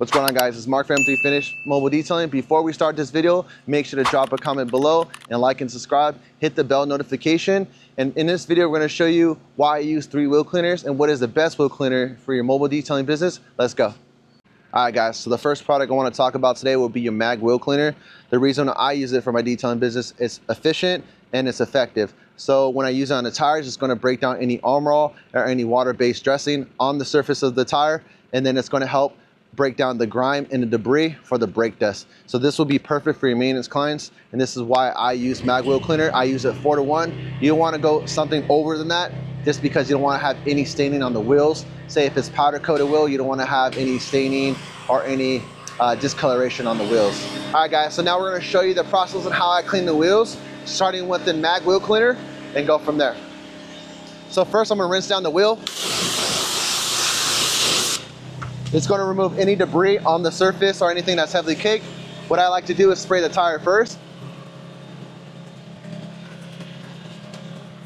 What's going on, guys? It's Mark from M3 Finish Mobile Detailing. Before we start this video, make sure to drop a comment below and like and subscribe. Hit the bell notification. And in this video, we're going to show you why I use 3 wheel cleaners and what is the best wheel cleaner for your mobile detailing business. Let's go. All right, guys, so the first product I want to talk about today will be your MAG wheel cleaner. The reason I use it for my detailing business is efficient and it's effective. So when I use it on the tires, it's going to break down any armor all or any water-based dressing on the surface of the tire, and then it's going to help break down the grime and the debris for the brake dust. So this will be perfect for your maintenance clients, and this is why I use MAG wheel cleaner. I use it 4-to-1. You don't want to go something over than that, just because you don't want to have any staining on the wheels. Say if it's powder coated wheel, you don't want to have any staining or any discoloration on the wheels. All right, guys, so now we're going to show you the process of how I clean the wheels, starting with the MAG wheel cleaner, and go from there. So first I'm going to rinse down the wheel. It's going to remove any debris on the surface or anything that's heavily caked. What I like to do is spray the tire first.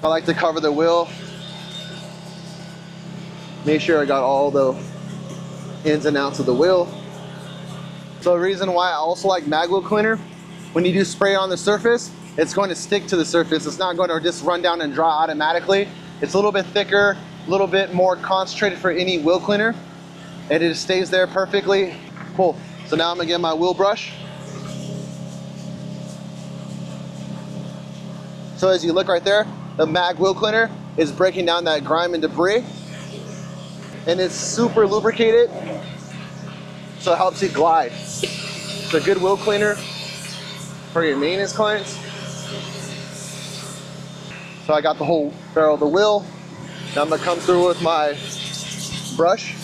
I like to cover the wheel. Make sure I got all the ins and outs of the wheel. So the reason why I also like MAG wheel cleaner, when you do spray on the surface, it's going to stick to the surface. It's not going to just run down and dry automatically. It's a little bit thicker, a little bit more concentrated for any wheel cleaner, and it stays there perfectly. Cool. So now I'm gonna get my wheel brush. So as you look right there, the MAG wheel cleaner is breaking down that grime and debris, and it's super lubricated, so it helps you glide. It's a good wheel cleaner for your maintenance clients. So I got the whole barrel of the wheel. Now I'm gonna come through with my brush.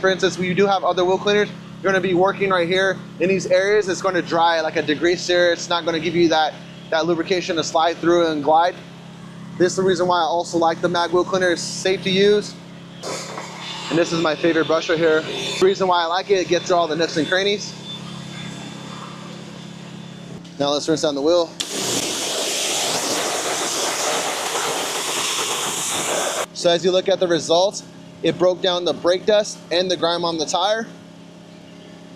For instance, when you do have other wheel cleaners, you're gonna be working right here in these areas. It's gonna dry like a degreaser. It's not gonna give you that lubrication to slide through and glide. This is the reason why I also like the MAG wheel cleaner. It's safe to use. And this is my favorite brush right here. The reason why I like it, it gets through all the nooks and crannies. Now let's rinse down the wheel. So as you look at the results, it broke down the brake dust and the grime on the tire.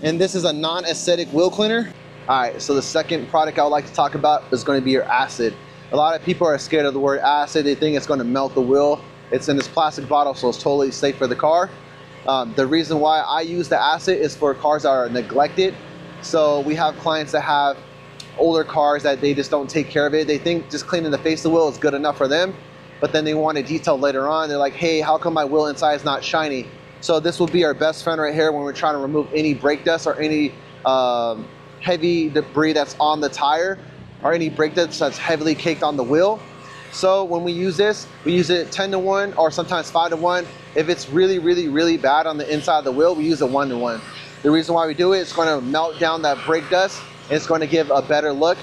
And this is a non-acidic wheel cleaner. All right, so the second product I would like to talk about is going to be your acid. A lot of people are scared of the word acid. They think it's going to melt the wheel. It's in this plastic bottle, so it's totally safe for the car. The reason why I use the acid is for cars that are neglected. So we have clients that have older cars that they just don't take care of it. They think just cleaning the face of the wheel is good enough for them, but then they want a detail later on. They're like, hey, how come my wheel inside is not shiny? So this will be our best friend right here when we're trying to remove any brake dust or any heavy debris that's on the tire or any brake dust that's heavily caked on the wheel. So when we use this, we use it 10-to-1 or sometimes 5-to-1. If it's really, really, really bad on the inside of the wheel, we use a 1-to-1. The reason why we do it, it's going to melt down that brake dust and it's going to give a better look.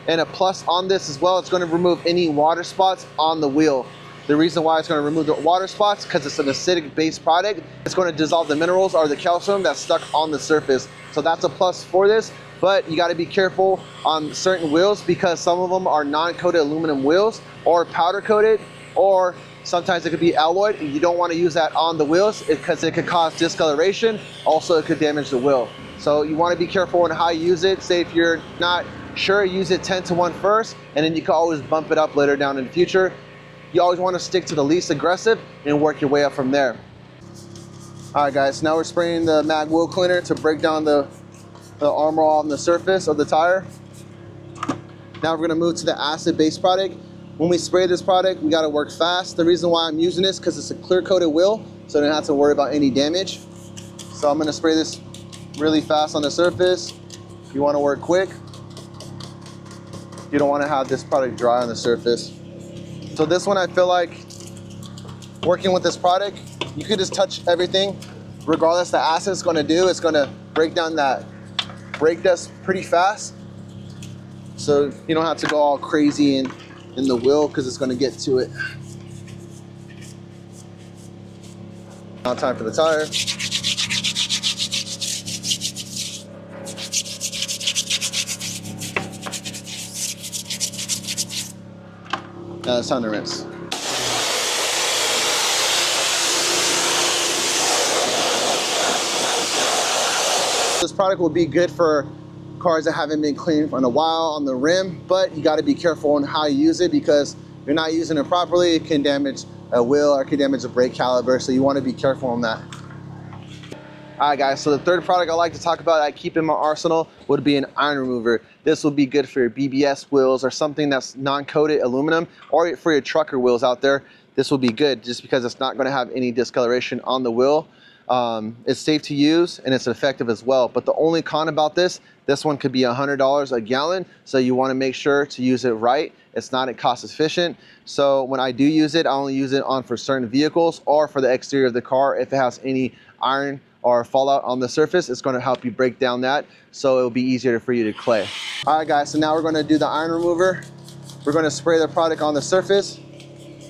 And a plus on this as well, it's going to remove any water spots on the wheel. The reason why it's going to remove the water spots, because it's an acidic based product. It's going to dissolve the minerals or the calcium that's stuck on the surface. So that's a plus for this, but you got to be careful on certain wheels because some of them are non-coated aluminum wheels or powder coated, or sometimes it could be alloyed. You don't want to use that on the wheels because it could cause discoloration. Also, it could damage the wheel. So you want to be careful on how you use it. Say if you're not sure, use it 10-to-1 first, and then you can always bump it up later down in the future. You always want to stick to the least aggressive and work your way up from there. All right, guys, now we're spraying the MAG wheel cleaner to break down the armor on the surface of the tire. Now we're going to move to the acid-based product. When we spray this product, we got to work fast. The reason why I'm using this because it's a clear-coated wheel, so I don't have to worry about any damage. So I'm going to spray this really fast on the surface. You want to work quick. You don't want to have this product dry on the surface. So this one, I feel like working with this product, you could just touch everything. Regardless the acid is going to do, it's going to break down that brake dust pretty fast. So you don't have to go all crazy in the wheel because it's going to get to it. Now time for the tire. Now it's time to rinse. This product will be good for cars that haven't been cleaned in a while on the rim, but you got to be careful on how you use it, because if you're not using it properly, it can damage a wheel or it can damage a brake caliper, so you want to be careful on that. All right, guys, so the third product I like to talk about I keep in my arsenal would be an iron remover. This would be good for your BBS wheels or something that's non-coated aluminum, or for your trucker wheels out there. This will be good just because it's not going to have any discoloration on the wheel. It's safe to use and it's effective as well. But the only con about this one could be $100 a gallon. So you want to make sure to use it right. It's not cost efficient. So when I do use it, I only use it on for certain vehicles or for the exterior of the car. If it has any iron or fallout on the surface, it's going to help you break down that, so it'll be easier for you to clay. All right, guys, so now we're going to do the iron remover. We're going to spray the product on the surface.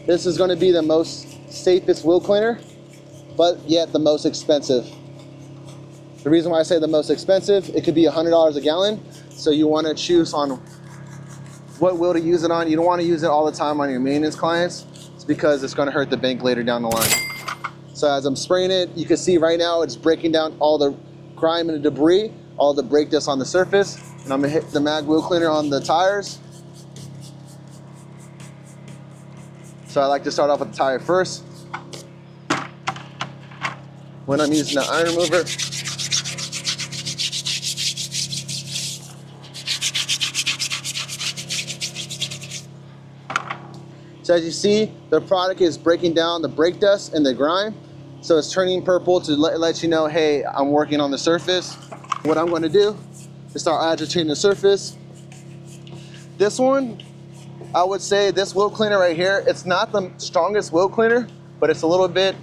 This is going to be the most safest wheel cleaner, but yet the most expensive. The reason why I say the most expensive, it could be $100 a gallon, so you want to choose on what wheel to use it on. You don't want to use it all the time on your maintenance clients. It's because it's going to hurt the bank later down the line. So as I'm spraying it, you can see right now it's breaking down all the grime and the debris, all the brake dust on the surface. And I'm gonna hit the mag wheel cleaner on the tires. So I like to start off with the tire first. When I'm using the iron remover, so as you see, the product is breaking down the brake dust and the grime. So it's turning purple to let you know, hey, I'm working on the surface. What I'm going to do is start agitating the surface. This one, I would say this wheel cleaner right here, it's not the strongest wheel cleaner, but it's a little bit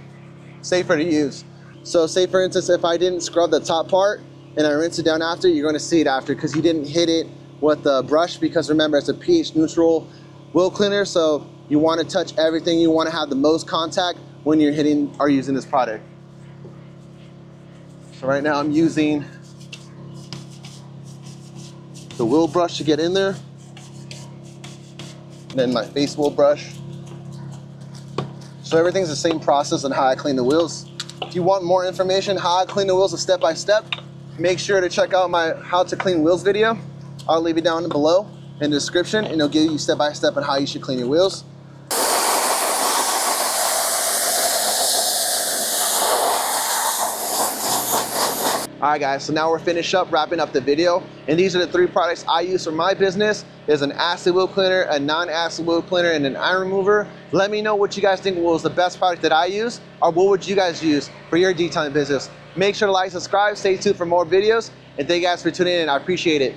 safer to use. So say for instance, if I didn't scrub the top part and I rinse it down after, you're going to see it after because you didn't hit it with the brush, because remember, it's a pH neutral wheel cleaner, so you want to touch everything. You want to have the most contact when you're hitting or using this product. So right now I'm using the wheel brush to get in there, and then my face wheel brush. So everything's the same process on how I clean the wheels. If you want more information how I clean the wheels step by step, make sure to check out my how to clean wheels video. I'll leave it down below in the description, and it'll give you step by step on how you should clean your wheels. All right, guys, so now we're finished up wrapping up the video, and these are the three products I use for my business. There's an acid wheel cleaner, a non-acid wheel cleaner, and an iron remover. Let me know what you guys think was the best product that I use, or what would you guys use for your detailing business. Make sure to like, subscribe, stay tuned for more videos, and thank you guys for tuning in. I appreciate it.